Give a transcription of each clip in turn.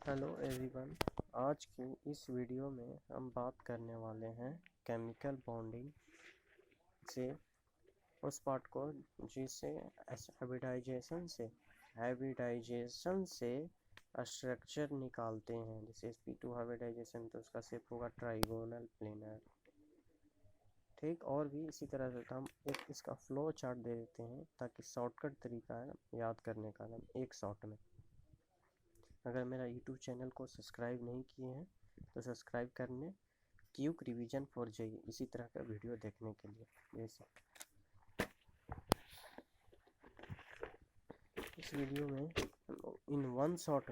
Hello everyone. आज की इस वीडियो में हम बात करने वाले हैं केमिकल बॉन्डिंग से उस पार्ट को जिसे हाइब्रिडाइजेशन से स्ट्रक्चर निकालते हैं। जैसे sp2 हाइब्रिडाइजेशन तो उसका शेप होगा ट्राइगोनल प्लेनर। ठीक, और भी इसी तरह से हम एक इसका फ्लो चार्ट दे देते हैं ताकि शॉर्टकट तरीका है याद करने का एक शॉट में। अगर मेरा यूट्यूब चैनल को सब्सक्राइब नहीं किए हैं तो सब्सक्राइब करने, क्यूक रिवीजन फॉर जेई इसी तरह का वीडियो देखने के लिए। जैसे इस वीडियो में in one shot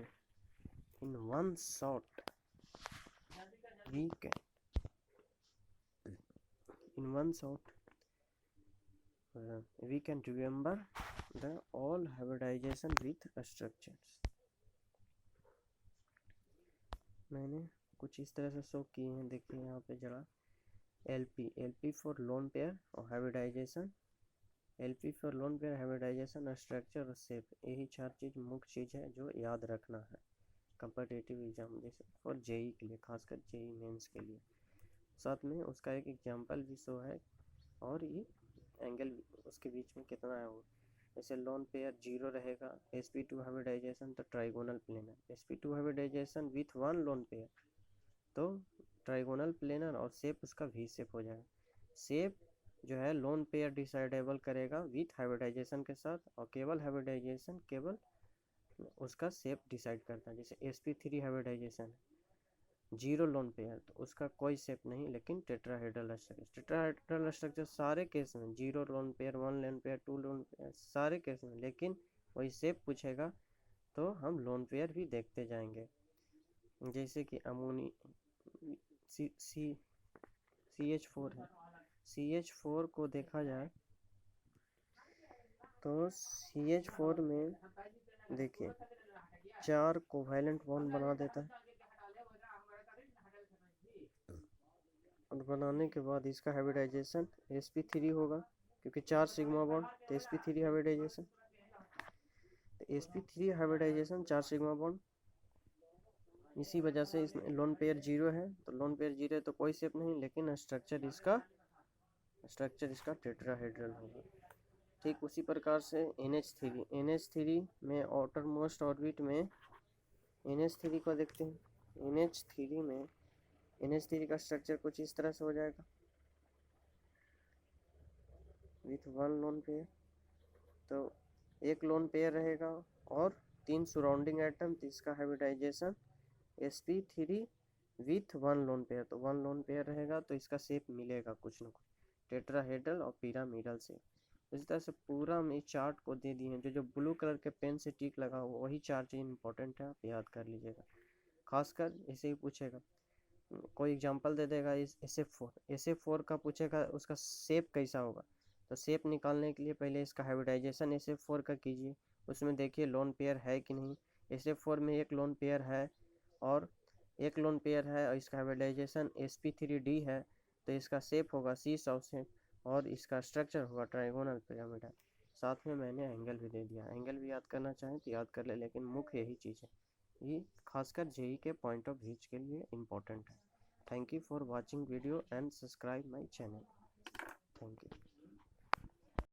we can remember the all hybridization with structures। मैंने कुछ इस तरह से शो किए हैं, देखिए यहाँ पे जरा LP फॉर लोन पेयर और hybridization, LP for lone pair, hybridization, structure और शेप। यही चार चीज़ मुख्य चीज़ है जो याद रखना है कंपटीटिव एग्जाम जैसे फॉर जेई के लिए, खासकर जेई मेंस के लिए। साथ में उसका एक एग्जांपल भी शो है और ये एंगल उसके बीच में कितना है वो। जैसे लोन पेयर 0 रहेगा, sp2 हाइब्रिडाइजेशन तो trigonal planar, sp2 hybridization with one lone pair तो ट्राइगोनल प्लेनर और शेप उसका वी शेप हो जाएगा। शेप जो है लोन पेयर डिसाइडेबल करेगा विथ हाइब्रिडाइजेशन के साथ, और केवल हाइब्रिडाइजेशन केवल उसका शेप डिसाइड करता है। जैसे sp3 हाइब्रिडाइजेशन 0 लोन पेयर तो उसका कोई शेप नहीं, लेकिन टेट्राहेड्रल स्ट्रक्चर सारे केस में 0 lone pair, 1 lone pair, 2 lone pair सारे केस में, लेकिन वही शेप पूछेगा तो हम लोन पेयर भी देखते जाएंगे। जैसे कि अमोनी CH4 है, CH4 को देखा जाए तो CH4 में देखिए 4 कोवैलेंट बॉन्ड बना देता है, और बनाने के बाद इसका हाइब्रिडाइजेशन sp3 होगा क्योंकि 4 सिग्मा बॉन्ड तो sp3 हाइब्रिडाइजेशन, तो sp3 हाइब्रिडाइजेशन 4 सिग्मा बॉन्ड। इसी वजह से इसमें लोन पेयर 0 है, तो लोन पेयर 0 है तो कोई शेप नहीं, लेकिन स्ट्रक्चर इसका टेट्राहेड्रल होगा। ठीक उसी प्रकार से NH3 में आउटर मोस्ट ऑर्बिट में NH3 को देखते हैं। NH3 का स्ट्रक्चर कुछ इस तरह से हो जाएगा विथ वन लोन पेयर, तो एक लोन पेयर रहेगा और 3 सराउंडिंग एटम, तो इसका hybridization sp3 with one lone pair, तो 1 लोन पेयर रहेगा तो इसका शेप मिलेगा कुछ ना कुछ टेट्राहेड्रल और पिरामिडल से। इस तरह से पूरा हम इस चार्ट को दे दिए हैं। जो ब्लू कलर के पेन से टिक लगा हुआ वही चार चीज इंपॉर्टेंट है, आप याद कर लीजिएगा। खासकर इसे ही पूछेगा, कोई एग्जांपल दे देगा SF4 का पूछेगा उसका शेप कैसा होगा, तो शेप निकालने के लिए पहले इसका हाइब्रिडाइजेशन SF4 का कीजिए, उसमें देखिए लोन पेयर है कि नहीं। SF4 में एक लोन पेयर है और इसका हाइब्रिडाइजेशन sp3d है, तो इसका शेप होगा सीसॉ शेप और इसका स्ट्रक्चर होगा ट्राइगोनल पिरामिड। साथ में मैंने एंगल भी दे दिया, एंगल भी याद करना चाहें तो याद कर ले, लेकिन मुख्य यही चीज़ है, ये खासकर जेई के पॉइंट ऑफ व्यू के लिए इम्पोर्टेंट है। Thank you for watching video and subscribe my channel. Thank you.